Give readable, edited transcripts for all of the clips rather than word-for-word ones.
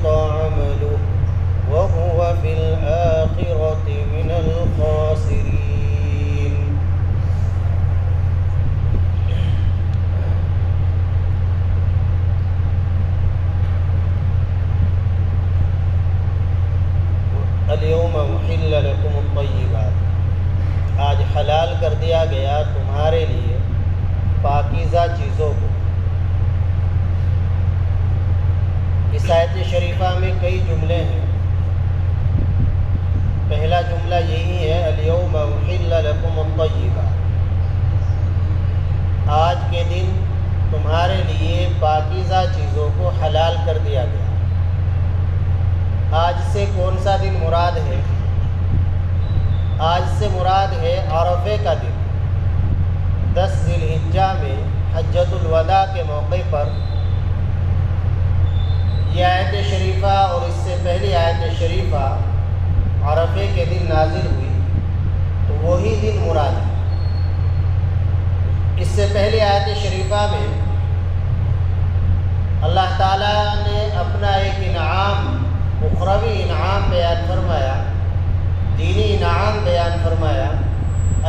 وحبط عمله وهو في الآخرة من الخاسرين۔ اليوم أحل لكم الطيبات، آج حلال کر دیا گیا تمہارے لیے پاکیزہ چیزوں کو۔ اس آیت شریفہ میں کئی جملے ہیں۔ پہلا جملہ یہی ہے الیوم احل لکم الطیبات، آج کے دن تمہارے لیے پاکیزہ چیزوں کو حلال کر دیا گیا۔ آج سے کون سا دن مراد ہے؟ آج سے مراد ہے عرفے کا دن۔ 10 ذی الحجہ میں حجۃ الوداع کے موقع پر یہ آیت شریفہ اور اس سے پہلی آیت شریفہ عرفے کے دن نازل ہوئی، تو وہی دن مراد ہے۔ اس سے پہلی آیت شریفہ میں اللہ تعالیٰ نے اپنا ایک انعام، اخروی انعام بیان فرمایا، دینی انعام بیان فرمایا،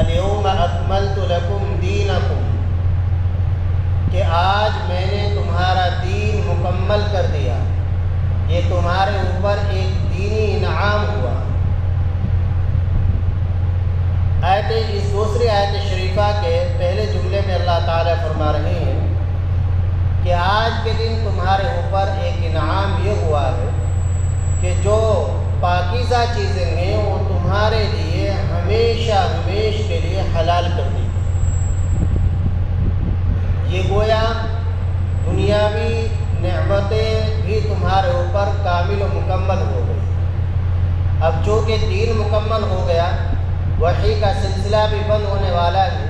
الیوم اکملت لکم دینکم، کہ آج میں نے تمہارا دین مکمل کر دیا۔ یہ تمہارے اوپر ایک دینی انعام ہوا۔ اس دوسری آیت شریفہ کے پہلے جملے میں اللہ تعالیٰ فرما رہے ہیں کہ آج کے دن تمہارے اوپر ایک انعام یہ ہوا ہے کہ جو پاکیزہ چیزیں ہیں وہ تمہارے لیے ہمیشہ ہمیش کے لیے حلال کر دی گئی۔ یہ گویا دنیاوی نعمتیں بھی تمہارے اوپر کامل و مکمل ہو گئی۔ اب چونکہ دین مکمل ہو گیا، وحی کا سلسلہ بھی بند ہونے والا ہے،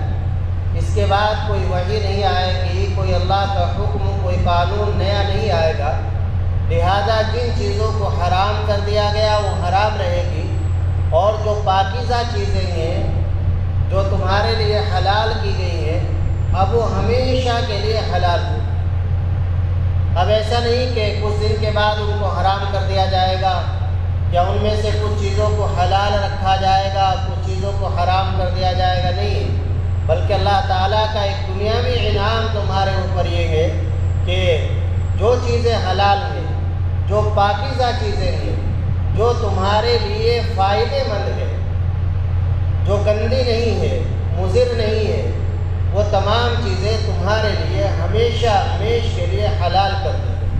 اس کے بعد کوئی وحی نہیں آئے گی، کوئی اللہ کا حکم، کوئی قانون نیا نہیں آئے گا، لہذا جن چیزوں کو حرام کر دیا گیا وہ حرام رہے گی، اور جو پاکیزہ چیزیں ہیں جو تمہارے لیے حلال کی گئی ہیں اب وہ ہمیشہ کے لیے حلال ہو۔ اب ایسا نہیں کہ کچھ دن کے بعد ان کو حرام کر دیا جائے گا، یا ان میں سے کچھ چیزوں کو حلال رکھا جائے گا، کچھ چیزوں کو حرام کر دیا جائے گا، نہیں، بلکہ اللہ تعالیٰ کا ایک دنیاوی انعام تمہارے اوپر یہ ہے کہ جو چیزیں حلال ہیں، جو پاکیزہ چیزیں ہیں، جو تمہارے لیے فائدے مند ہے، جو گندی نہیں ہے، مضر نہیں ہے، وہ تمام چیزیں تمہارے لیے ہمیشہ ہمیش کے لیے حلال کر دی گئی۔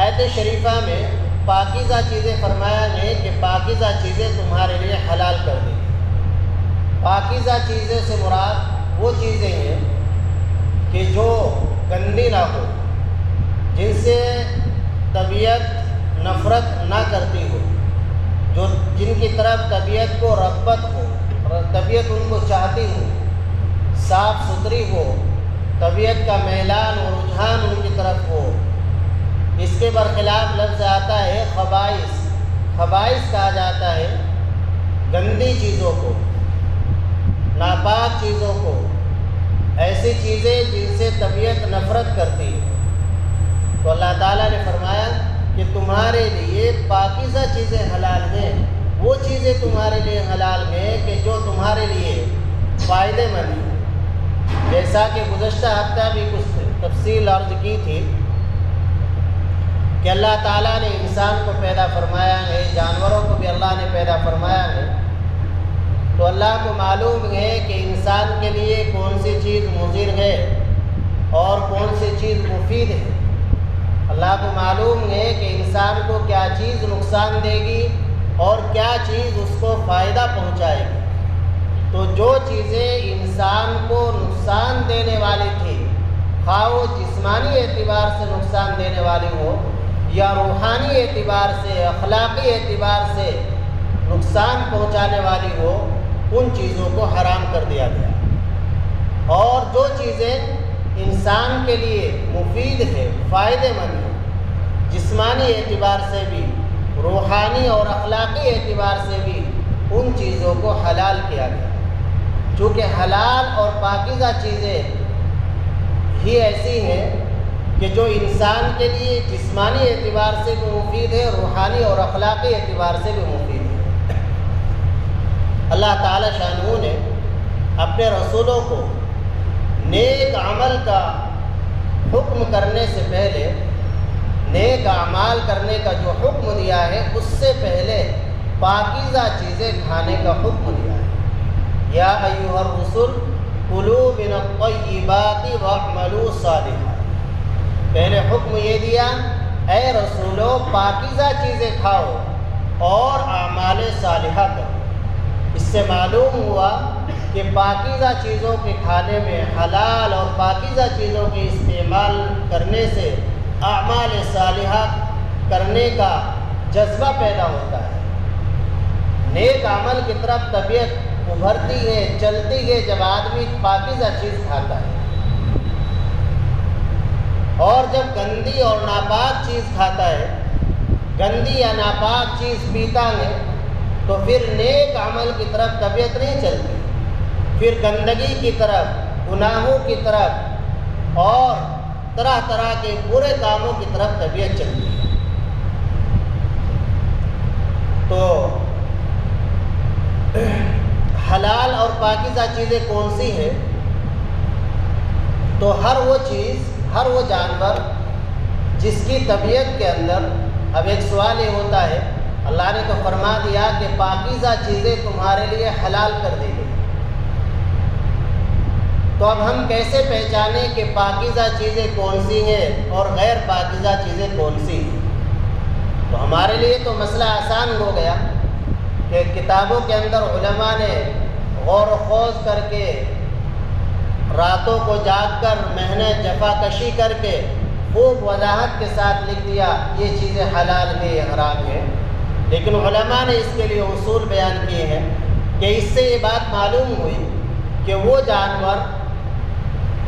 آیت شریفہ میں پاکیزہ چیزیں فرمایا ہے کہ پاکیزہ چیزیں تمہارے لیے حلال کر دی گئی۔ پاکیزہ چیزیں سے مراد وہ چیزیں ہیں کہ جو گندی نہ ہو، جن سے طبیعت نفرت نہ کرتی ہو، جن کی طرف طبیعت کو رغبت ہو، طبیعت ان کو چاہتی ہو، صاف ستھری ہو، طبیعت کا میلان اور رجحان ان کی طرف ہو۔ اس کے برخلاف لفظ آتا ہے خبائث۔ خبائث کہا جاتا ہے گندی چیزوں کو، ناپاک چیزوں کو، ایسی چیزیں جن سے طبیعت نفرت کرتی ہے۔ تو اللہ تعالیٰ نے فرمایا کہ تمہارے لیے پاکیزہ چیزیں حلال ہیں، وہ چیزیں تمہارے لیے حلال ہیں کہ جو تمہارے لیے فائدے مند ہیں۔ جیسا کہ گزشتہ ہفتہ بھی کچھ تفصیل عرض کی تھی کہ اللہ تعالیٰ نے انسان کو پیدا فرمایا ہے، جانوروں کو بھی اللہ نے پیدا فرمایا ہے، تو اللہ کو معلوم ہے کہ انسان کے لیے کون سی چیز مضر ہے اور کون سی چیز مفید ہے۔ اللہ کو معلوم ہے کہ انسان کو کیا چیز نقصان دے گی اور کیا چیز اس کو فائدہ پہنچائے گی۔ تو جو چیزیں انسان کو نقصان دینے والی تھی، خواہ وہ جسمانی اعتبار سے نقصان دینے والی ہو یا روحانی اعتبار سے، اخلاقی اعتبار سے نقصان پہنچانے والی ہو، ان چیزوں کو حرام کر دیا گیا۔ اور جو چیزیں انسان کے لیے مفید ہے، فائدے مند ہے، جسمانی اعتبار سے بھی، روحانی اور اخلاقی اعتبار سے بھی، ان چیزوں کو حلال کیا گیا۔ چونکہ حلال اور پاکیزہ چیزیں ہی ایسی ہیں کہ کہ جو انسان کے لیے جسمانی اعتبار سے بھی مفید ہے، روحانی اور اخلاقی اعتبار سے بھی مفید ہے۔ اللہ تعالی شانہ نے اپنے رسولوں کو نیک عمل کا حکم کرنے سے پہلے، نیک اعمال کرنے کا جو حکم دیا ہے، اس سے پہلے پاکیزہ چیزیں کھانے کا حکم دیا ہے۔ یا ایھا الرسل کلوا من الطیبات واعملوا صالحا۔ پہلے حکم یہ دیا، اے رسولو پاکیزہ چیزیں کھاؤ اور اعمال صالحہ کرو۔ اس سے معلوم ہوا کہ پاکیزہ چیزوں کے کھانے میں، حلال اور پاکیزہ چیزوں کے استعمال کرنے سے اعمال صالحہ کرنے کا جذبہ پیدا ہوتا ہے۔ نیک عمل کی طرف طبیعت ابھرتی ہے، چلتی ہے جب آدمی پاکیزہ چیز کھاتا ہے، اور جب گندی اور ناپاک چیز کھاتا ہے، گندی یا ناپاک چیز پیتا ہے، تو پھر نیک عمل کی طرف طبیعت نہیں چلتی، پھر گندگی کی طرف، گناہوں کی طرف اور طرح طرح کے برے کاموں کی طرف طبیعت چلتی ہے۔ تو حلال اور پاکیزہ چیزیں کون سی ہیں؟ تو ہر وہ چیز، ہر وہ جانور جس کی طبیعت کے اندر، اب ایک سوال یہ ہوتا ہے، اللہ نے تو فرما دیا کہ پاکیزہ چیزیں تمہارے لیے حلال کر دی گئی، تو اب ہم کیسے پہچانیں کہ پاکیزہ چیزیں کون سی ہیں اور غیر پاکیزہ چیزیں کون سی ہیں؟ تو ہمارے لیے تو مسئلہ آسان ہو گیا کہ کتابوں کے اندر علماء نے غور و خوض کر کے، راتوں کو جاگ کر، محنت جفا کشی کر کے خوب وضاحت کے ساتھ لکھ دیا یہ چیزیں حلال ہیں، یہ حرام ہیں۔ لیکن علماء نے اس کے لیے اصول بیان کیے ہیں کہ اس سے یہ بات معلوم ہوئی کہ وہ جانور،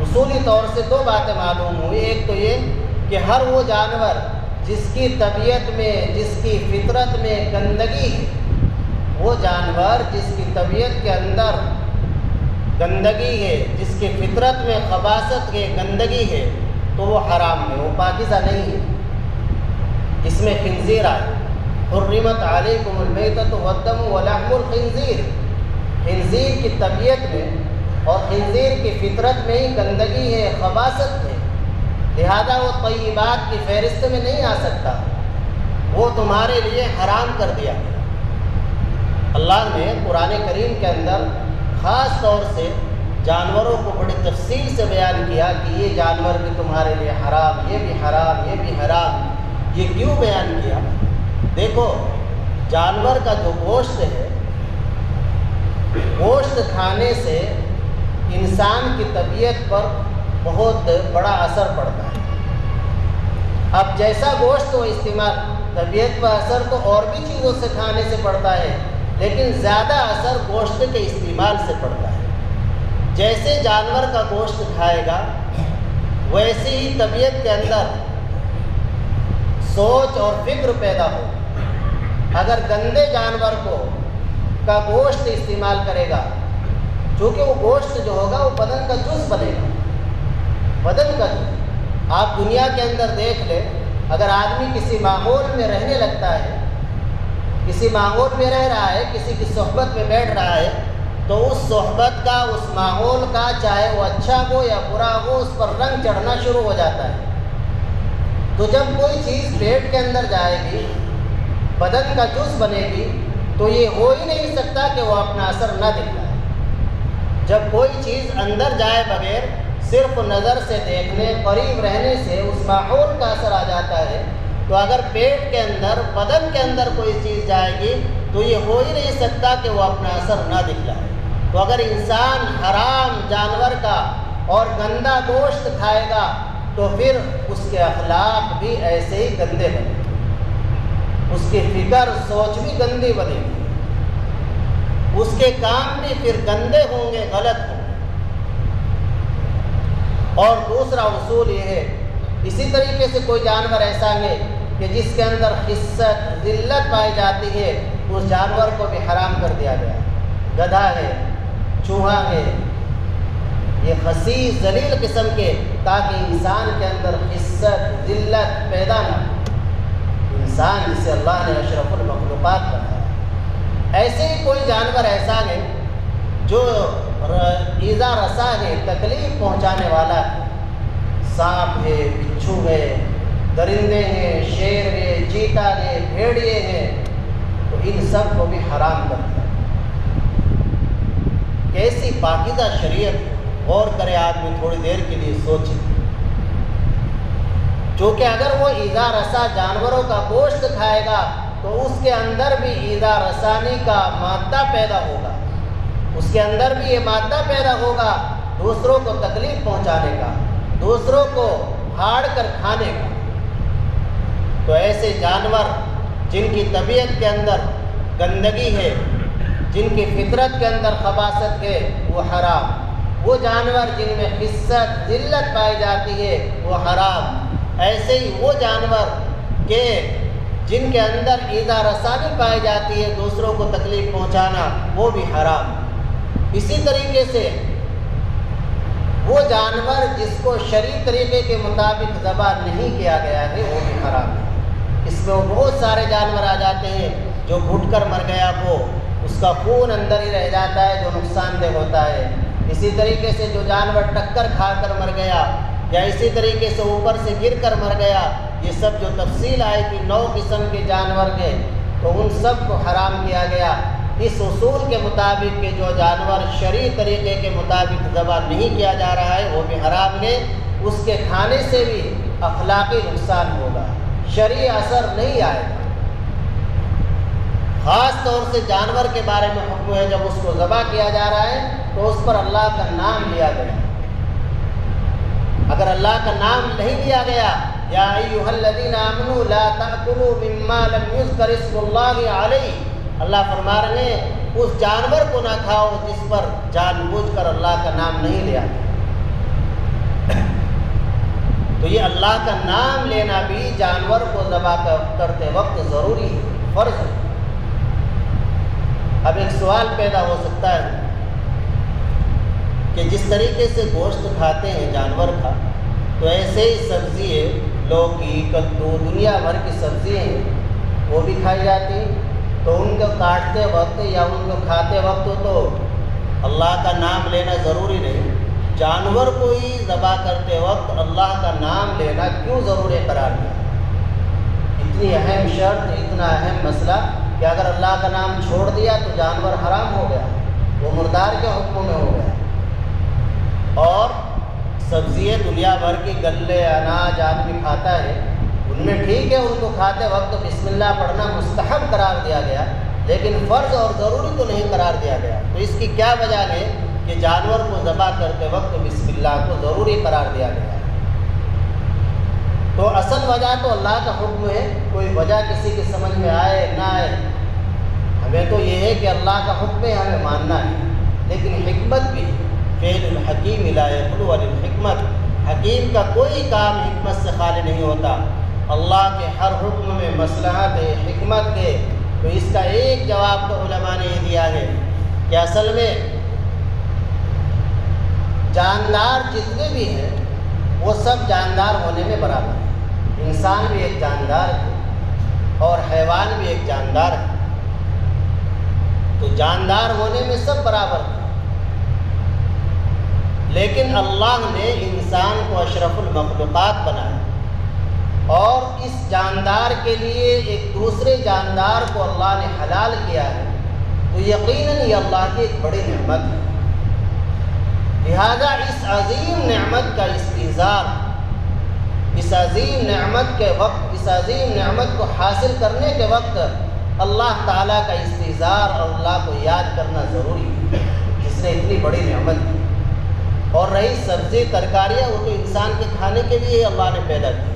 اصولی طور سے دو باتیں معلوم ہوئی۔ ایک تو یہ کہ ہر وہ جانور جس کی طبیعت میں، جس کی فطرت میں گندگی ہے، وہ جانور جس کی طبیعت کے اندر گندگی ہے، جس کی فطرت میں خباثت ہے، گندگی ہے، تو وہ حرام ہے، وہ پاکیزہ نہیں ہے۔ اس میں خنزیر آئے، حرمت علیکم المیتۃ والدم ولحم الخنزیر۔ خنزیر کی طبیعت میں اور خنزیر کی فطرت میں ہی گندگی ہے، خباثت ہے، لہذا وہ طیبات کی فہرست میں نہیں آ سکتا، وہ تمہارے لیے حرام کر دیا گیا۔ اللہ نے قرآن کریم کے اندر خاص طور سے جانوروں کو بڑی تفصیل سے بیان کیا کہ یہ جانور بھی تمہارے لیے حرام، یہ بھی حرام، یہ بھی حرام۔ یہ کیوں بیان کیا؟ دیکھو، جانور کا جو گوشت ہے، گوشت کھانے سے انسان کی طبیعت پر بہت بڑا اثر پڑتا ہے۔ اب جیسا گوشت وہ استعمال، طبیعت پر اثر تو اور بھی چیزوں سے کھانے سے پڑتا ہے، لیکن زیادہ اثر گوشت کے استعمال سے پڑتا ہے۔ جیسے جانور کا گوشت کھائے گا، ویسے ہی طبیعت کے اندر سوچ اور فکر پیدا ہو۔ اگر گندے جانور کا گوشت استعمال کرے گا، چونکہ وہ گوشت جو ہوگا وہ بدن کا جز بنے گا، بدن کا جز۔ آپ دنیا کے اندر دیکھ لیں، اگر آدمی کسی ماحول میں رہنے لگتا ہے، کسی ماحول میں رہ رہا ہے، کسی کی صحبت میں بیٹھ رہا ہے، تو اس صحبت کا، اس ماحول کا، چاہے وہ اچھا ہو یا برا ہو، اس پر رنگ چڑھنا شروع ہو جاتا ہے۔ تو جب کوئی چیز پیٹ کے اندر جائے گی، بدن کا جز بنے گی، تو یہ ہو ہی نہیں سکتا کہ وہ اپنا اثر نہ دکھائے۔ جب کوئی چیز اندر جائے بغیر صرف نظر سے دیکھنے، قریب رہنے سے اس ماحول کا اثر آ جاتا ہے، تو اگر پیٹ کے اندر، بدن کے اندر کوئی چیز جائے گی تو یہ ہو ہی نہیں سکتا کہ وہ اپنا اثر نہ دکھلائے۔ تو اگر انسان حرام جانور کا اور گندا گوشت کھائے گا تو پھر اس کے اخلاق بھی ایسے ہی گندے بنے گے، اس کی فکر، سوچ بھی گندی بنے گی، اس کے کام بھی پھر گندے ہوں گے، غلط ہوں گے۔ اور دوسرا اصول یہ ہے، اسی طریقے سے کوئی جانور ایسا ہے کہ جس کے اندر خست، ذلت پائی جاتی ہے، اس جانور کو بھی حرام کر دیا گیا۔ گدھا ہے، چوہا ہے، یہ خسیس ذلیل قسم کے، تاکہ انسان کے اندر خست ذلت پیدا نہ ہو۔ انسان جسے اللہ نے اشرف المخلوقات بنایا، ایسے ہی کوئی جانور ایسا ہے جو ایذا رسا ہے، تکلیف پہنچانے والا ہے، سانپ ہے، بچھو ہے، درندے ہیں، شیر ہے، چیتا ہے، بھیڑیے ہیں، تو ان سب کو بھی حرام کرتا ہے۔ کیسی پاکیزہ شریعت ہے، غور کرے آدمی تھوڑی دیر کے لیے سوچے۔ چونکہ اگر وہ ایذا رسا جانوروں کا گوشت کھائے گا تو اس کے اندر بھی ایذا رسانی کا مادہ پیدا ہوگا، اس کے اندر بھی یہ مادہ پیدا ہوگا دوسروں کو تکلیف پہنچانے کا، دوسروں کو پھاڑ کر کھانے کا۔ تو ایسے جانور جن کی طبیعت کے اندر گندگی ہے، جن کی فطرت کے اندر خباثت ہے، وہ حرام۔ وہ جانور جن میں خست ذلت پائی جاتی ہے، وہ حرام۔ ایسے ہی وہ جانور کہ جن کے اندر ایذا رسانی پائی جاتی ہے، دوسروں کو تکلیف پہنچانا، وہ بھی حرام۔ اسی طریقے سے وہ جانور جس کو شرعی طریقے کے مطابق ذبح نہیں کیا گیا ہے، وہ بھی حرام ہے۔ اس میں وہ بہت سارے جانور آ جاتے ہیں جو گھٹ کر مر گیا، وہ اس کا خون اندر ہی رہ جاتا ہے، جو نقصان دہ ہوتا ہے۔ اسی طریقے سے جو جانور ٹکر کھا کر مر گیا، یا اسی طریقے سے اوپر سے گر کر مر گیا، یہ سب جو تفصیل آئی تھی 9 قسم کے جانور کے، تو ان سب کو حرام کیا گیا۔ اس اصول کے مطابق کہ جو جانور شرعی طریقے کے مطابق ذبح نہیں کیا جا رہا ہے، وہ بھی حرام ہے۔ اس کے کھانے سے بھی اخلاقی نقصان ہوگا، شرعی اثر نہیں آئے گا۔ خاص طور سے جانور کے بارے میں حکم ہے، جب اس کو ذبح کیا جا رہا ہے تو اس پر اللہ کا نام لیا گیا۔ اگر اللہ کا نام نہیں لیا گیا، یا ایھا الذین آمنوا لا تأکلوا مما لم یذکر اسم اللہ علیہ، اللہ فرما رہے ہیں اس جانور کو نہ کھاؤ جس پر جان بوجھ کر اللہ کا نام نہیں لیا۔ تو یہ اللہ کا نام لینا بھی جانور کو ذبح کرتے وقت ضروری ہے، فرض ہے۔ اب ایک سوال پیدا ہو سکتا ہے کہ جس طریقے سے گوشت کھاتے ہیں جانور کا، تو ایسے ہی سبزی ہے، لوکی، کدو، دنیا بھر کی سبزی ہیں، وہ بھی کھائی جاتی ہیں۔ تو ان کو کاٹتے وقت یا ان کو کھاتے وقت تو اللہ کا نام لینا ضروری نہیں، جانور کو ہی ذبح کرتے وقت اللہ کا نام لینا کیوں ضروری قرار دیا؟ اتنی اہم شرط، اتنا اہم مسئلہ کہ اگر اللہ کا نام چھوڑ دیا تو جانور حرام ہو گیا، وہ مردار کے حکم میں ہو گیا۔ اور سبزی دنیا بھر کی، غلے، اناج آدمی کھاتا ہے، ان میں ٹھیک ہے، ان کو کھاتے وقت بسم اللہ پڑھنا مستحب قرار دیا گیا، لیکن فرض اور ضروری تو نہیں قرار دیا گیا۔ تو اس کی کیا وجہ ہے کہ جانور کو ذبح کرتے وقت بسم اللہ کو ضروری قرار دیا گیا؟ تو اصل وجہ تو اللہ کا حکم ہے، کوئی وجہ کسی کی سمجھ میں آئے نہ آئے، ہمیں تو یہ ہے کہ اللہ کا حکم ہے، ہمیں ماننا ہے۔ لیکن حکمت بھی، فعل الحکیم لا یخلو عن الحکمت، حکیم کا کوئی کام حکمت سے خالی نہیں ہوتا۔ اللہ کے ہر حکم میں مصلحت ہے، حکمت ہے۔ تو اس کا ایک جواب تو علماء نے یہ دیا ہے کہ اصل میں جاندار جتنے بھی ہیں وہ سب جاندار ہونے میں برابر ہیں۔ انسان بھی ایک جاندار ہے اور حیوان بھی ایک جاندار ہے، تو جاندار ہونے میں سب برابر ہیں۔ لیکن اللہ نے انسان کو اشرف المخلوقات بنایا، اور اس جاندار کے لیے ایک دوسرے جاندار کو اللہ نے حلال کیا ہے، تو یقیناً یہ اللہ کی ایک بڑی نعمت ہے۔ لہذا اس عظیم نعمت کا استحضار، اس عظیم نعمت کے وقت، اس عظیم نعمت کو حاصل کرنے کے وقت اللہ تعالیٰ کا استحضار اور اللہ کو یاد کرنا ضروری ہے، جس نے اتنی بڑی نعمت دی۔ اور رہی سبزی ترکاریاں، وہ تو انسان کے کھانے کے لیے اللہ نے پیدا کی۔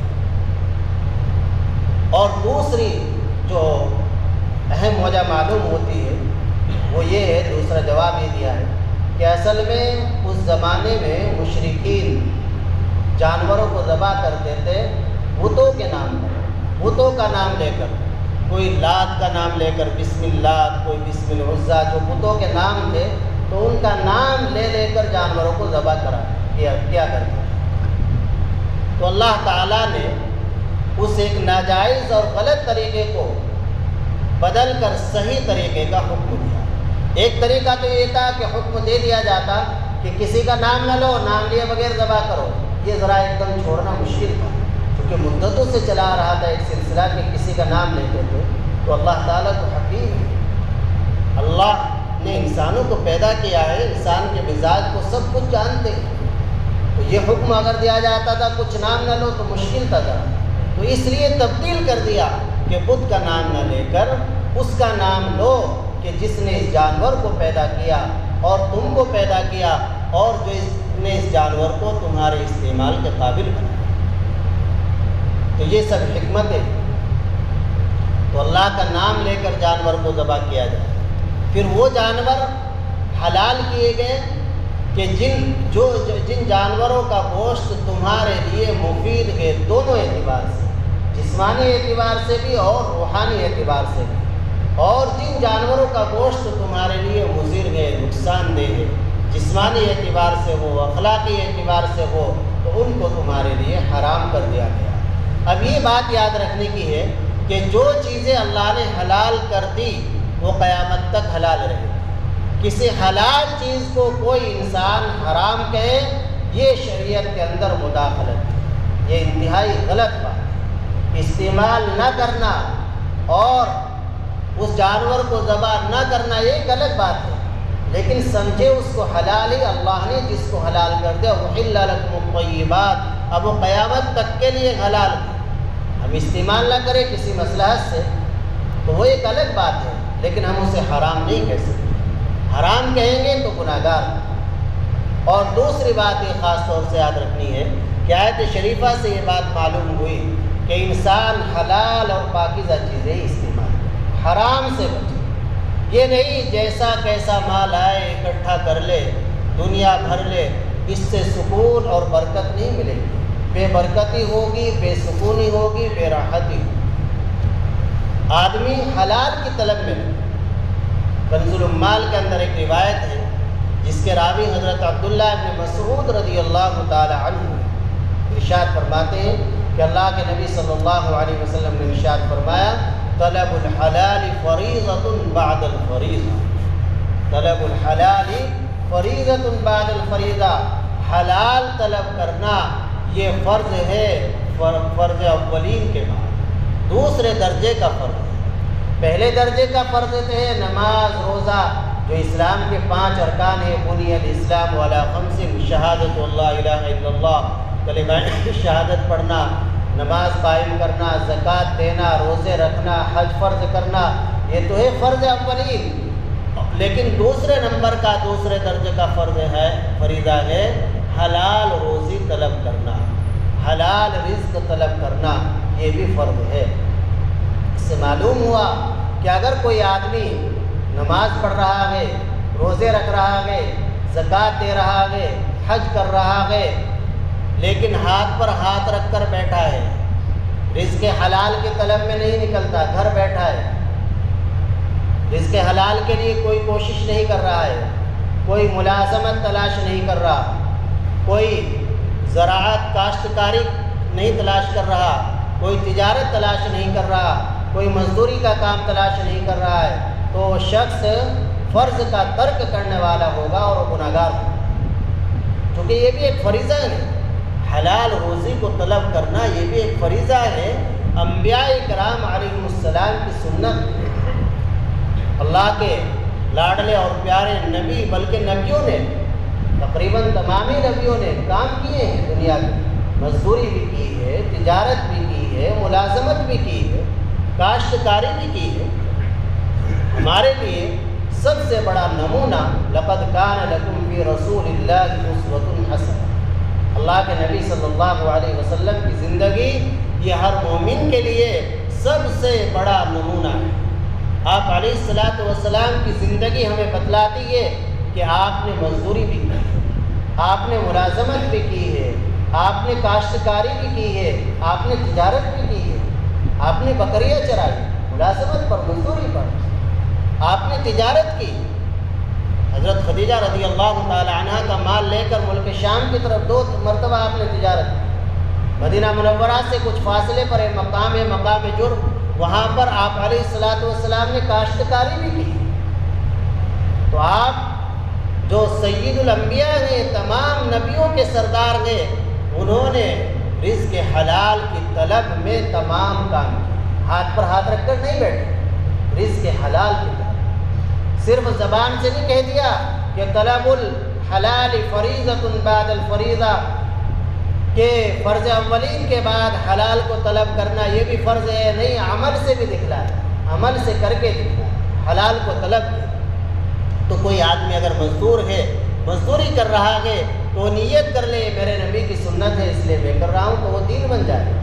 اور دوسری جو اہم وجہ معلوم ہوتی ہے وہ یہ ہے، دوسرا جواب یہ دیا ہے کہ اصل میں اس زمانے میں مشرکین جانوروں کو ذبح کرتے تھے بتوں کے نام پر، بتوں کا نام لے کر، کوئی لات کا نام لے کر بسم اللہ، کوئی بسم العزیٰ، جو بتوں کے نام تھے تو ان کا نام لے لے کر جانوروں کو ذبح کیا کرتے ہیں۔ تو اللہ تعالیٰ نے اس ایک ناجائز اور غلط طریقے کو بدل کر صحیح طریقے کا حکم دیا۔ ایک طریقہ تو یہ تھا کہ حکم دے دیا جاتا کہ کسی کا نام نہ لو، نام لیے بغیر ذبح کرو۔ یہ ذرا ایک دم چھوڑنا مشکل تھا، کیونکہ مدتوں سے چلا آ رہا تھا ایک سلسلہ کہ کسی کا نام لیتے تھے۔ تو اللہ تعالیٰ تو حکیم ہے، اللہ نے انسانوں کو پیدا کیا ہے، انسان کے مزاج کو سب کچھ جانتے ہیں۔ تو یہ حکم اگر دیا جاتا تھا کچھ نام نہ لو تو مشکل تھا ذرا، تو اس لیے تبدیل کر دیا کہ بت کا نام نہ لے کر اس کا نام لو کہ جس نے اس جانور کو پیدا کیا اور تم کو پیدا کیا، اور جو نے اس جانور کو تمہارے استعمال کے قابل بنایا۔ تو یہ سب حکمت ہے۔ تو اللہ کا نام لے کر جانور کو ذبح کیا جائے۔ پھر وہ جانور حلال کیے گئے کہ جن جانوروں کا گوشت تمہارے لیے مفید ہے، دونوں اعتبار سے، جسمانی اعتبار سے بھی اور روحانی اعتبار سے بھی، اور جن جانوروں کا گوشت تمہارے لیے مضر ہے، نقصان دہ ہے، جسمانی اعتبار سے ہو، اخلاقی اعتبار سے ہو، تو ان کو تمہارے لیے حرام کر دیا گیا۔ اب یہ بات یاد رکھنے کی ہے کہ جو چیزیں اللہ نے حلال کر دی وہ قیامت تک حلال رہے۔ کسی حلال چیز کو کوئی انسان حرام کہے، یہ شریعت کے اندر مداخلت ہے، یہ انتہائی غلط بات۔ استعمال نہ کرنا اور اس جانور کو ذبح نہ کرنا یہ ایک الگ بات ہے، لیکن سمجھے اس کو حلال ہی اللہ نے جس کو حلال کر دیا، وَأُحِلَّ لَكُمُ الطَّيِّبَاتُ، اب وہ قیامت تک کے لیے حلال ہے۔ ہم استعمال نہ کریں کسی مصلحت سے تو وہ ایک الگ بات ہے، لیکن ہم اسے حرام نہیں کہہ سکتے۔ حرام کہیں گے تو گناہ گار۔ اور دوسری بات یہ خاص طور سے یاد رکھنی ہے کہ آیت شریفہ سے یہ بات معلوم ہوئی کہ انسان حلال اور پاکیزہ چیزیں استعمال کرے، حرام سے بچے۔ یہ نہیں جیسا کیسا مال آئے اکٹھا کر لے، دنیا بھر لے، اس سے سکون اور برکت نہیں ملے گی، بے برکتی ہوگی، بے سکونی ہوگی، بے راحتی ہوگی۔ آدمی حلال کی طلب میں کنز العمال کے اندر ایک روایت ہے جس کے راوی حضرت عبداللہ ابن مسعود رضی اللہ تعالی عنہ ارشاد فرماتے ہیں کہ اللہ کے نبی صلی اللہ علیہ وسلم نے ارشاد فرمایا، طلب الحلال فریضۃ بعد الفریضہ، طلب الحلال فریضۃ بعد الفریضہ، حلال طلب کرنا یہ فرض ہے، فرض اولین کے بعد، دوسرے درجے کا فرض ہے۔ پہلے درجے کا فرض ہے نماز، روزہ، جو اسلام کے 5 ارکان ہیں، بنی الاسلام علی 5، شہادت اللہ الہ الا اللہ، کلمہ شہادت پڑھنا، نماز قائم کرنا، زکوٰۃ دینا، روزے رکھنا، حج فرض کرنا، یہ تو ہے فرض اولین۔ لیکن دوسرے نمبر کا، دوسرے درجے کا فرض ہے، فریضہ ہے حلال روزی طلب کرنا، حلال رزق طلب کرنا، یہ بھی فرض ہے۔ اس سے معلوم ہوا کہ اگر کوئی آدمی نماز پڑھ رہا ہے، روزے رکھ رہا ہے، زکوٰۃ دے رہا ہے، حج کر رہا ہے، لیکن ہاتھ پر ہاتھ رکھ کر بیٹھا ہے، رزق حلال کی طلب میں نہیں نکلتا، گھر بیٹھا ہے، رزق حلال کے لیے کوئی کوشش نہیں کر رہا ہے، کوئی ملازمت تلاش نہیں کر رہا، کوئی زراعت کاشتکاری نہیں تلاش کر رہا، کوئی تجارت تلاش نہیں کر رہا، کوئی مزدوری کا کام تلاش نہیں کر رہا ہے، تو وہ شخص فرض کا ترک کرنے والا ہوگا اور وہ گناہ گار ہوگا، کیونکہ یہ بھی ایک فریضہ ہے۔ حلال روزی کو طلب کرنا یہ بھی ایک فریضہ ہے، انبیاء کرام علیہ السلام کی سنت، اللہ کے لاڈلے اور پیارے نبی، بلکہ نبیوں نے تقریباً تمامی نبیوں نے کام کیے ہیں دنیا میں، مزدوری بھی کی ہے، تجارت بھی کی ہے، ملازمت بھی کی ہے، کاشتکاری بھی کی ہے۔ ہمارے لیے سب سے بڑا نمونہ لقد کان لکم فی رسول اللہ اسوۃ حسنہ، اللہ کے نبی صلی اللہ علیہ وسلم کی زندگی یہ ہر مومن کے لیے سب سے بڑا نمونہ ہے۔ آپ علیہ الصلاۃ والسلام کی زندگی ہمیں بتلاتی ہے کہ آپ نے مزدوری بھی کی ہے، آپ نے ملازمت بھی کی ہے، آپ نے کاشتکاری بھی کی ہے، آپ نے تجارت بھی کی ہے، آپ نے بکریاں چرائی، ملازمت پر، مزدوری پر، آپ نے تجارت کی، حضرت خدیجہ رضی اللہ تعالی عنہ کا مال لے کر ملک شام کی طرف 2 مرتبہ آپ نے تجارت کی۔ مدینہ منورہ سے کچھ فاصلے پر ایک مقام ہے، مقام جرم، وہاں پر آپ علیہ الصلاۃ والسلام نے کاشتکاری بھی کی۔ تو آپ جو سید الانبیاء ہیں، تمام نبیوں کے سردار ہیں، انہوں نے رزق حلال کی طلب میں تمام کام کیا، ہاتھ پر ہاتھ رکھ کر نہیں بیٹھے، رزق حلال کی طلب۔ صرف زبان سے نہیں کہہ دیا کہ طلب الحلال فریضۃ بعد الفریضہ، کہ فرض اولین کے بعد حلال کو طلب کرنا یہ بھی فرض ہے، نہیں، عمل سے بھی دکھلایا، عمل سے کر کے دکھلایا، حلال کو طلب کیا۔ تو کوئی آدمی اگر مزدور ہے، مزدوری کر رہا ہے، تو نیت کر لے میرے نبی کی سنت ہے اس لیے میں کر رہا ہوں، تو وہ دین بن جائے۔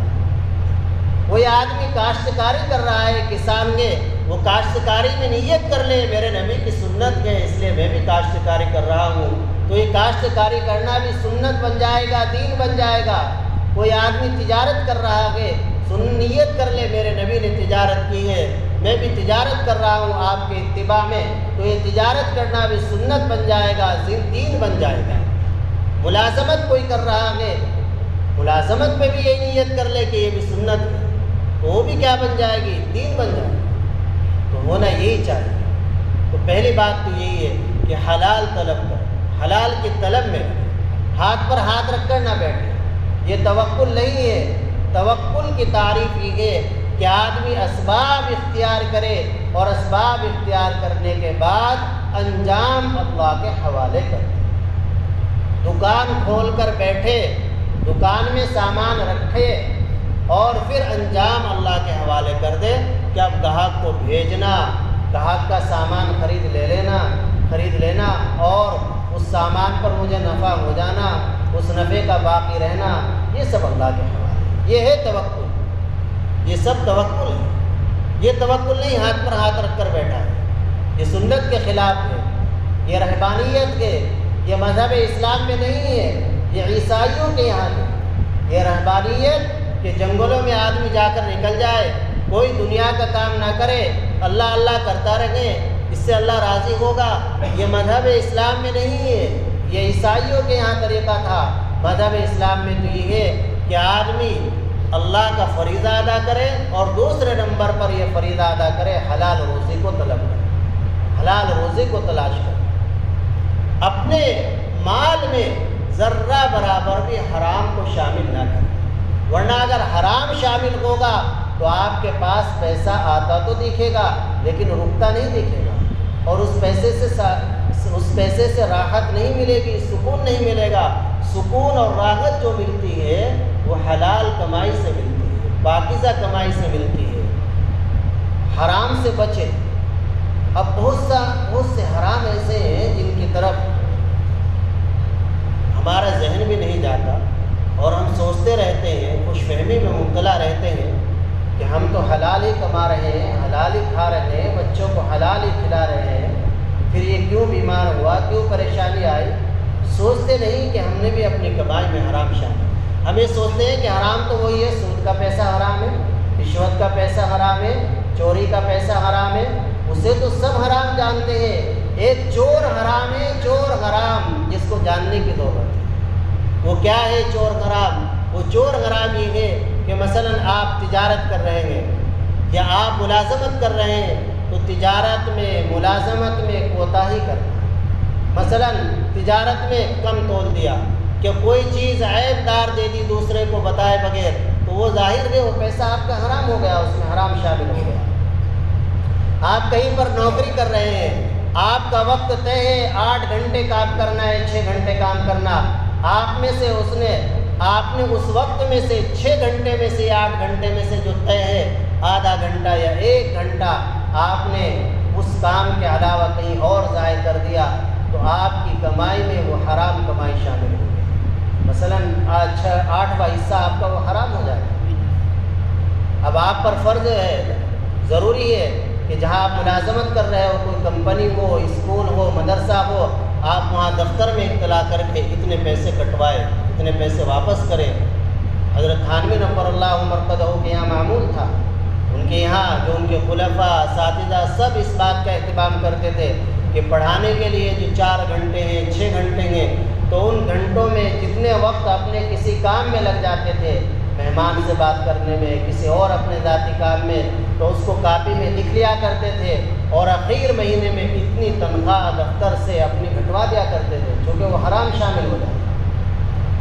کوئی آدمی کاشتکاری کر رہا ہے، کسان ہے، وہ کاشتکاری میں نیت کر لے میرے نبی کی سنت ہے اس لیے میں بھی کاشتکاری کر رہا ہوں، تو یہ کاشتکاری کرنا بھی سنت بن جائے گا، دین بن جائے گا۔ کوئی آدمی تجارت کر رہا ہے، نیت کر لے میرے نبی نے تجارت کی ہے، میں بھی تجارت کر رہا ہوں آپ کے اتباع میں، تو یہ تجارت کرنا بھی سنت بن جائے گا، دین بن جائے گا۔ ملازمت کوئی کر رہا ہے، ملازمت میں بھی یہی نیت کر لے کہ یہ بھی سنت ہے، تو وہ بھی کیا بن جائے گی؟ دین بن جائے گی۔ تو ہونا یہی چاہیے۔ تو پہلی بات تو یہی ہے کہ حلال طلب کر، حلال کی طلب میں ہاتھ پر ہاتھ رکھ کر نہ بیٹھے، یہ توکل نہیں ہے۔ توکل کی تعریف یہ ہے کہ آدمی اسباب اختیار کرے، اور اسباب اختیار کرنے کے بعد انجام اللہ کے حوالے کرے۔ دکان کھول کر بیٹھے، دکان میں سامان رکھے، اور پھر انجام اللہ کے حوالے کر دے کہ اب گاہک کو بھیجنا، گاہک کا سامان خرید لینا اور اس سامان پر مجھے نفع ہو جانا، اس نفع کا باقی رہنا، یہ سب اللہ کے حوالے۔ یہ ہے توکل، یہ سب توکل ہے۔ یہ توکل نہیں ہاتھ پر ہاتھ رکھ کر بیٹھا ہے، یہ سنت کے خلاف ہے، یہ رہبانیت ہے، یہ مذہب اسلام میں نہیں ہے، یہ عیسائیوں کے یہاں ہے۔ یہ رہبانیت کہ جنگلوں میں آدمی جا کر نکل جائے، کوئی دنیا کا کام نہ کرے، اللہ اللہ کرتا رہے، اس سے اللہ راضی ہوگا، یہ مذہب اسلام میں نہیں ہے، یہ عیسائیوں کے یہاں طریقہ تھا۔ مذہب اسلام میں تو یہ ہے کہ آدمی اللہ کا فریضہ ادا کرے، اور دوسرے نمبر پر یہ فریضہ ادا کرے حلال روزی کو طلب کرے، حلال روزی کو تلاش کرے، اپنے مال میں ذرہ برابر بھی حرام کو شامل نہ کرے، ورنہ اگر حرام شامل ہوگا تو آپ کے پاس پیسہ آتا تو دکھے گا لیکن رکتا نہیں دکھے گا، اور اس پیسے سے راحت نہیں ملے گی، سکون نہیں ملے گا۔ سکون اور راحت جو ملتی ہے وہ حلال کمائی سے ملتی ہے، پاکیزہ کمائی سے ملتی ہے۔ حرام سے بچے۔ اب بہت سے حرام ایسے ہیں جن کی طرف ہمارا ذہن بھی نہیں جاتا، اور ہم سوچتے رہتے ہیں، خوش فہمی میں مبتلا رہتے ہیں کہ ہم تو حلال ہی کما رہے ہیں، حلال ہی کھا رہے ہیں، بچوں کو حلال ہی کھلا رہے ہیں، پھر یہ کیوں بیمار ہوا، کیوں پریشانی آئی؟ سوچتے نہیں کہ ہم نے بھی اپنی کمائی میں حرام شامل۔ ہم یہ سوچتے ہیں کہ حرام تو وہی ہے، سود کا پیسہ حرام ہے، رشوت کا پیسہ حرام ہے، چوری کا پیسہ حرام ہے، اسے تو سب حرام جانتے ہیں۔ ایک چور حرام ہے، چور حرام، جس کو جاننے کی ضرورت ہے۔ وہ کیا ہے چور حرام؟ وہ چور حرام یہ ہے کہ مثلا آپ تجارت کر رہے ہیں یا آپ ملازمت کر رہے ہیں، تو تجارت میں ملازمت میں کوتاہی کرنا، مثلا تجارت میں کم تول دیا، کہ کوئی چیز عیب دار دے دی دوسرے کو بتائے بغیر، تو وہ ظاہر ہے وہ پیسہ آپ کا حرام ہو گیا، اس میں حرام شامل ہو گیا۔ آپ کہیں پر نوکری کر رہے ہیں، آپ کا وقت طے ہے 8 گھنٹے کام کرنا ہے، 6 گھنٹے کام کرنا، آپ نے اس وقت میں سے 6 گھنٹے میں سے 8 گھنٹے میں سے جو طے ہے آدھا گھنٹہ یا 1 گھنٹہ آپ نے اس کام کے علاوہ کہیں اور ضائع کر دیا، تو آپ کی کمائی میں وہ حرام کمائی شامل ہو گئی۔ مثلا 8واں حصہ آپ کا وہ حرام ہو جائے گا۔ اب آپ پر فرض ہے، ضروری ہے کہ جہاں آپ ملازمت کر رہے ہو، کوئی کمپنی ہو، اسکول ہو، مدرسہ ہو، آپ وہاں دفتر میں اطلاع کر کے اتنے پیسے کٹوائے، اتنے پیسے واپس کریں۔ حضرت تھانوی نور اللہ مرقدہ کے یہاں معمول تھا، ان کے یہاں جو ان کے خلفاء، اساتذہ سب اس بات کا اہتمام کرتے تھے کہ کہ پڑھانے کے لیے جو 4 گھنٹے ہیں 6 گھنٹے ہیں، تو ان گھنٹوں میں جتنے وقت اپنے کسی کام میں لگ جاتے تھے، مہمان سے بات کرنے میں، کسی اور اپنے ذاتی کام میں، تو اس کو کاپی میں لکھ لیا کرتے تھے، اور آخر مہینے میں اتنی تنخواہ دفتر سے اپنی گھٹوا دیا کرتے تھے، چونکہ وہ حرام شامل ہو جاتے۔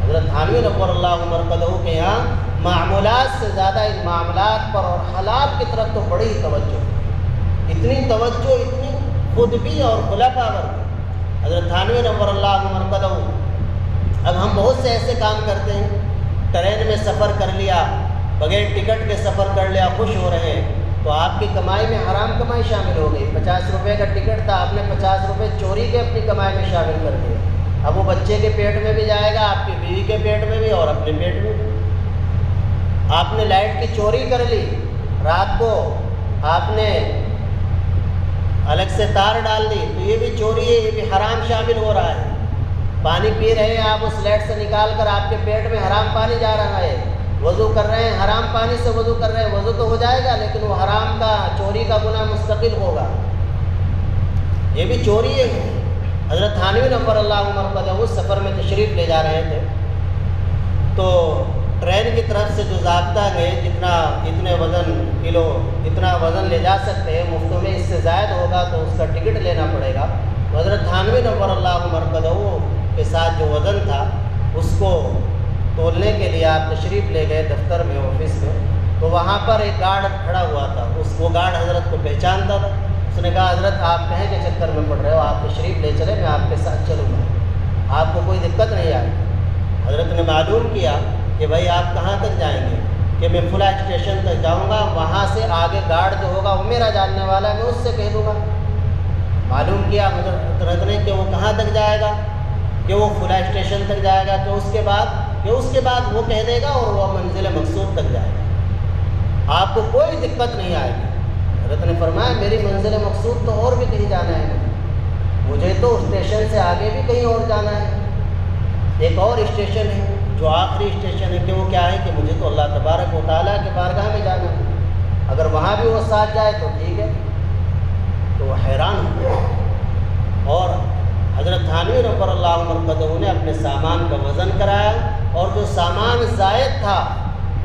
حضرت تھانوی نور اللہ مرقدہ کے یہاں معمولات سے زیادہ ان معاملات پر اور حلال کی طرف تو بڑی توجہ، اتنی توجہ، اتنی خود بھی اور خلفاء پر۔ حضرت تھانوی نور اللہ مرقدہ، اب ہم بہت سے ایسے کام کرتے ہیں، ٹرین میں سفر کر لیا، بغیر ٹکٹ کے سفر کر لیا، خوش ہو رہے ہیں، تو آپ کی کمائی میں حرام کمائی شامل ہو گئی۔ 50 روپے کا ٹکٹ تھا، آپ نے 50 روپے چوری کے اپنی کمائی میں شامل کر دیے۔ اب وہ بچے کے پیٹ میں بھی جائے گا، آپ کی بیوی کے پیٹ میں بھی، اور اپنے پیٹ میں بھی۔ آپ نے لائٹ کی چوری کر لی، رات کو آپ نے الگ سے تار ڈال دی، تو یہ بھی چوری ہے، یہ بھی حرام شامل ہو رہا ہے۔ پانی پی رہے ہیں آپ، اس لائٹ سے نکال کر آپ کے پیٹ میں حرام پانی جا رہا ہے۔ وضو کر رہے ہیں، حرام پانی سے وضو کر رہے ہیں، وضو تو ہو جائے گا لیکن وہ حرام کا، چوری کا گناہ مستقل ہوگا، یہ بھی چوری ہے۔ حضرت تھانوی نور اللہ مرقدہ اس سفر میں تشریف لے جا رہے تھے، تو ٹرین کی طرف سے جو ضابطہ گئے، اتنے وزن کلو، اتنا وزن لے جا سکتے ہیں مفتوں میں، اس سے زائد ہوگا تو اس کا ٹکٹ لینا پڑے گا۔ تو حضرت تھانوی نور اللہ مرقدہ کے ساتھ جو وزن تھا اس کو تولنے کے لیے آپ تشریف لے گئے دفتر میں، آفس میں، تو وہاں پر ایک گارڈ کھڑا ہوا تھا، وہ گارڈ حضرت کو پہچانتا تھا۔ اس نے کہا حضرت آپ کہیں کے چکر میں پڑ رہے ہو، آپ تشریف لے چلے، میں آپ کے ساتھ چلوں گا، آپ کو کوئی دقت نہیں آئے۔ حضرت نے معلوم کیا کہ بھائی آپ کہاں تک جائیں گے، کہ میں فلاں اسٹیشن تک جاؤں گا، وہاں سے آگے گارڈ جو ہوگا وہ میرا جاننے والا ہے، میں اس سے کہہ دوں گا۔ معلوم کیا حضرت نے کہ وہ کہاں تک جائے گا، کہ وہ فلاں اسٹیشن تک جائے گا، کہ اس کے بعد وہ کہہ دے گا اور وہ منزل مقصود تک جائے گا، آپ کو کوئی دقت نہیں آئے گی۔ حضرت نے فرمایا میری منزل مقصود تو اور بھی کہیں جانا ہے، مجھے تو اسٹیشن سے آگے بھی کہیں اور جانا ہے، ایک اور اسٹیشن ہے جو آخری اسٹیشن ہے، کہ وہ کیا ہے، کہ مجھے تو اللہ تبارک و تعالیٰ کے بارگاہ میں جانا ہے، اگر وہاں بھی وہ ساتھ جائے تو ٹھیک ہے۔ تو وہ حیران ہو گیا، اور حضرت تھانوی نور اللہ مرقدہ نے اپنے سامان کا وزن کرایا، اور جو سامان زائد تھا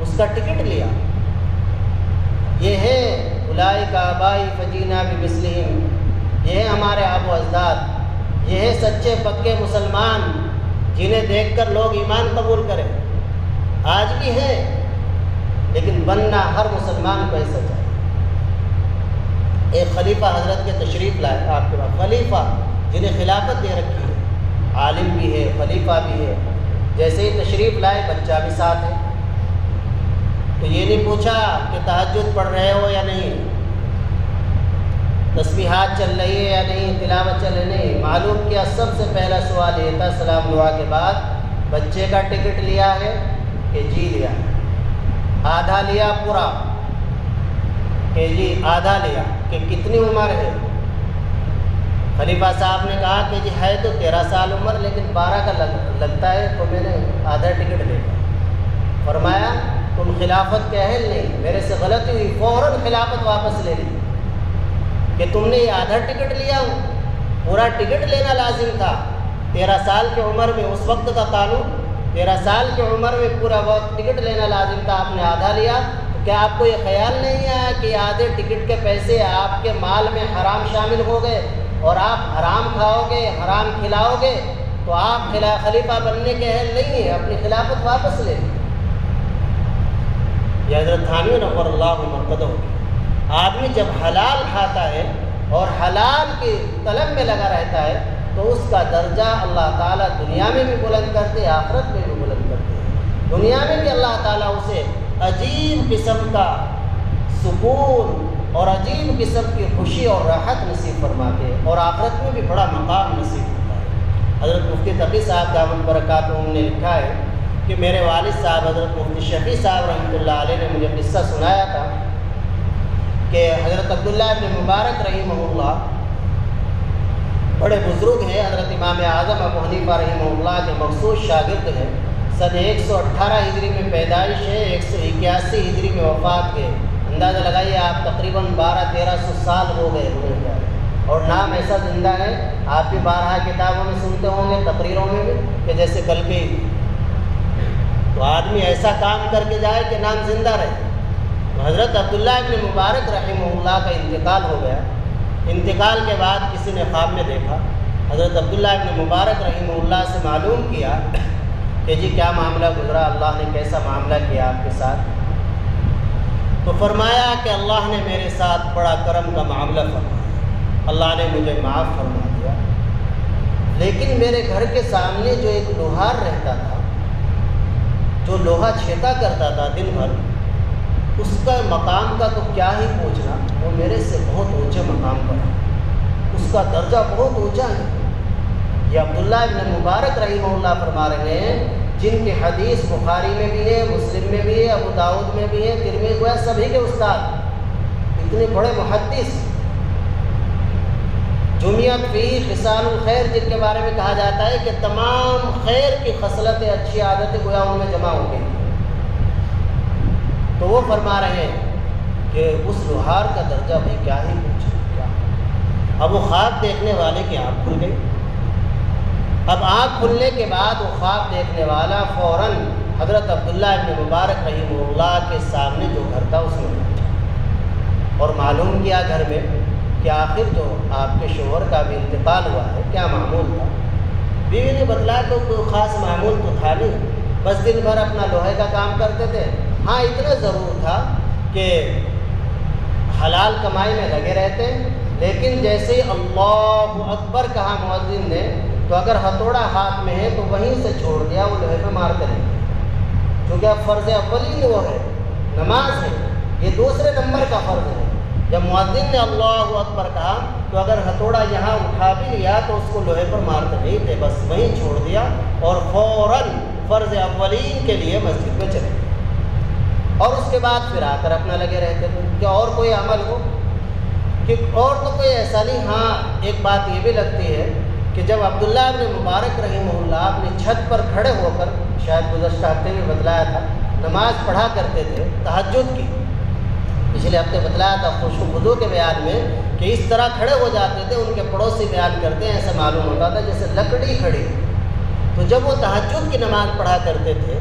اس کا ٹکٹ لیا۔ یہ ہے اولئک آبائی فجینا بمثلہم، یہ ہے ہمارے آب و اجداد، یہ ہے سچے پکے مسلمان جنہیں دیکھ کر لوگ ایمان قبول کریں۔ آج بھی ہیں، لیکن بننا ہر مسلمان کو ایسا چاہیے۔ ایک خلیفہ حضرت کے تشریف لائے آپ کے پاس، خلیفہ جنہیں خلافت دے رکھی ہے، عالم بھی ہے، خلیفہ بھی ہے، جیسے ہی تشریف لائے بچہ بھی ساتھ ہے، تو یہ نہیں پوچھا کہ تہجد پڑھ رہے ہو یا نہیں، تسبیحات چل رہی ہے یا نہیں، تلاوت چل رہی نہیں، معلوم کیا سب سے پہلا سوال یہ تھا سلام دعا کے بعد، بچے کا ٹکٹ لیا ہے کہ جی لیا، آدھا لیا پورا کہ جی آدھا لیا، کہ کتنی عمر ہے؟ خلیفہ صاحب نے کہا کہ جی ہے تو 13 سال عمر، لیکن 12 کا لگتا ہے، تو میں نے آدھا ٹکٹ لے لیا۔ فرمایا تم خلافت کے اہل نہیں، میرے سے غلطی ہوئی، فوراً خلافت واپس لے لی، کہ تم نے یہ آدھا ٹکٹ لیا، پورا ٹکٹ لینا لازم تھا۔ 13 سال کی عمر میں، اس وقت کا قانون، 13 سال کی عمر میں پورا وقت ٹکٹ لینا لازم تھا، آپ نے آدھا لیا۔ کیا آپ کو یہ خیال نہیں آیا کہ آدھے ٹکٹ کے پیسے آپ کے مال میں حرام شامل ہو گئے، اور آپ حرام کھاؤ گے، حرام کھلاؤ گے، تو آپ خلیفہ بننے کے اہل نہیں ہیں، اپنی خلافت واپس لے لیں۔ یہ حضرت تھانوی نور اللہ مرقدہ ہو گیا۔ آدمی جب حلال کھاتا ہے اور حلال کی طلب میں لگا رہتا ہے تو اس کا درجہ اللہ تعالیٰ دنیا میں بھی بلند کرتے، آخرت میں بھی بلند کرتے۔ دنیا میں بھی اللہ تعالیٰ اسے عجیب قسم کا سکون اور عجیب قسم کی خوشی اور راحت نصیب فرماتے ہیں، اور آخرت میں بھی بڑا مقام نصیب ہوتا ہے۔ حضرت مفتی تقی صاحب دامت برکاتہم نے لکھا ہے کہ میرے والد صاحب حضرت مفتی شفیع صاحب رحمۃ اللہ علیہ نے مجھے قصہ سنایا تھا کہ حضرت عبداللہ ابن مبارک رحمہ اللہ بڑے بزرگ ہیں، حضرت امام اعظم ابو حنیفہ رحمہ اللہ کے مخصوص شاگرد ہیں، سن 118 ہجری میں پیدائش ہے، 181 ہجری میں وفات کے، اندازہ لگائیے آپ تقریباً 1200-1300 سال ہو گئے ہوئے ہیں۔ اور نام ایسا زندہ ہے، آپ بھی بارہا کتابوں میں سنتے ہوں گے، تقریروں میں بھی، کہ جیسے کل کے ہی، تو آدمی ایسا کام کر کے جائے کہ نام زندہ رہے۔ تو حضرت عبداللہ ابن مبارک رحمہ اللہ کا انتقال ہو گیا۔ انتقال کے بعد کسی نے خواب میں دیکھا، حضرت عبداللہ ابن مبارک رحمہ اللہ سے معلوم کیا کہ جی کیا معاملہ گزرا، اللہ نے کیسا معاملہ کیا آپ کے ساتھ؟ تو فرمایا کہ اللہ نے میرے ساتھ بڑا کرم کا معاملہ فرمایا، اللہ نے مجھے معاف فرما دیا، لیکن میرے گھر کے سامنے جو ایک لوہار رہتا تھا، جو لوہا چھیدا کرتا تھا دن بھر، اس کا مقام کا تو کیا ہی پوچھنا، وہ میرے سے بہت اونچے مقام پر ہے، اس کا درجہ بہت اونچا ہے۔ یہ عبداللہ ابن مبارک رحمہ اللہ فرما رہے ہیں، جن کی حدیث بخاری میں بھی ہے، مسلم میں بھی ہے، ابو داؤد میں بھی ہے، ترمذی میں، سبھی کے استاد، اتنے بڑے محدث، جمعیت فی خصال الخیر، جن کے بارے میں کہا جاتا ہے کہ تمام خیر کی خصلتیں، اچھی عادتیں گویا ان میں جمع ہو گئی۔ تو وہ فرما رہے ہیں کہ اس لوہار کا درجہ بھی کیا ہی پوچھے کیا۔ اب وہ خواب دیکھنے والے کی آنکھ کھل گئی۔ اب آنکھ کھلنے کے بعد وہ خواب دیکھنے والا فوراً حضرت عبداللہ ابن مبارک رحمہ اللہ کے سامنے جو گھر تھا اس میں پہنچا اور معلوم کیا گھر میں کہ آخر جو آپ کے شوہر کا بھی انتقال ہوا ہے، کیا معمول تھا؟ بیوی نے بتلایا کہ کوئی خاص معمول تو تھا نہیں، بس دن بھر اپنا لوہے کا کام کرتے تھے، ہاں اتنا ضرور تھا کہ حلال کمائی میں لگے رہتے، لیکن جیسے ہی اللہ اکبر کہا مؤذن نے، تو اگر ہتھوڑا ہاتھ میں ہے تو وہیں سے چھوڑ دیا، وہ لوہے پہ مارتے رہے، کیونکہ اب فرض اولی وہ ہے، نماز ہے، یہ دوسرے نمبر کا فرض ہے۔ جب مؤذن نے اللہ اکبر کہا تو اگر ہتھوڑا یہاں اٹھا بھی لیا تو اس کو لوہے پر مارتے نہیں تھے، بس وہیں چھوڑ دیا اور فوراً فرض اولین کے لیے مسجد میں چلے گئے، اور اس کے بعد پھر آ کر اپنا لگے رہتے تھے کہ اور کوئی عمل ہو، کہ اور تو کوئی ایسا نہیں۔ ہاں ایک بات یہ بھی لگتی ہے کہ جب عبداللہ ابن مبارک رحمہ اللہ اپنی چھت پر کھڑے ہو کر، شاید گزشتہ ہفتے میں بتلایا تھا، نماز پڑھا کرتے تھے تہجد کی، پچھلے ہفتے بتلایا تھا خشوع و خضوع کے بیان میں کہ اس طرح کھڑے ہو جاتے تھے، ان کے پڑوسی بیان کرتے ہیں ایسا معلوم ہوتا تھا جیسے لکڑی کھڑی۔ تو جب وہ تہجد کی نماز پڑھا کرتے تھے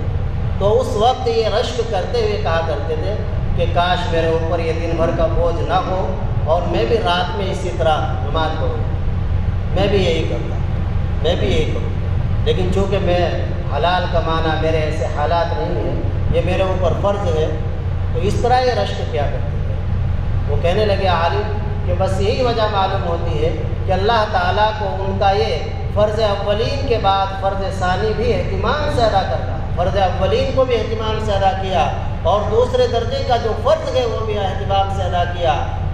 تو اس وقت یہ رشک کرتے ہوئے کہا کرتے تھے کہ کاش میرے اوپر یہ دن بھر کا بوجھ نہ ہو اور میں بھی رات میں اسی طرح نماز پڑھوں، میں بھی یہی کرتا، میں بھی یہی کروں، لیکن چونکہ میں حلال کمانا میرے ایسے حالات نہیں ہیں، یہ میرے اوپر فرض ہے، تو اس طرح یہ رشک کیا کرتے تھے۔ وہ کہنے لگے عالم کہ بس یہی وجہ معلوم ہوتی ہے کہ اللہ تعالیٰ کو ان کا یہ فرض اولین کے بعد فرض ثانی بھی اہتمام سے ادا کرنا، فرض اولین کو بھی اہتمام سے ادا کیا اور دوسرے درجے کا جو فرض ہے وہ بھی اہتمام سے ادا کیا،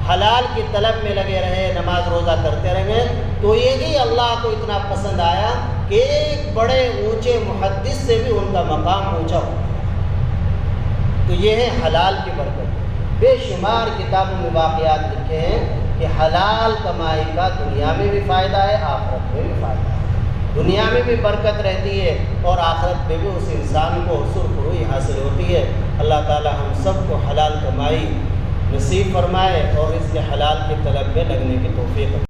حلال کی طلب میں لگے رہے، نماز روزہ کرتے رہے، تو یہی اللہ کو اتنا پسند آیا کہ ایک بڑے اونچے محدث سے بھی ان کا مقام اونچا ہو۔ تو یہ ہے حلال کی برکت۔ بے شمار کتابوں میں واقعات لکھے ہیں کہ حلال کمائی کا دنیا میں بھی فائدہ ہے، آخرت میں بھی فائدہ ہے، دنیا میں بھی برکت رہتی ہے اور آخرت میں بھی اس انسان کو سرخروئی حاصل ہوتی ہے۔ اللہ تعالی ہم سب کو حلال کمائی نصیب فرمائے اور اس کے حلال کی طلب میں لگنے کی توفیق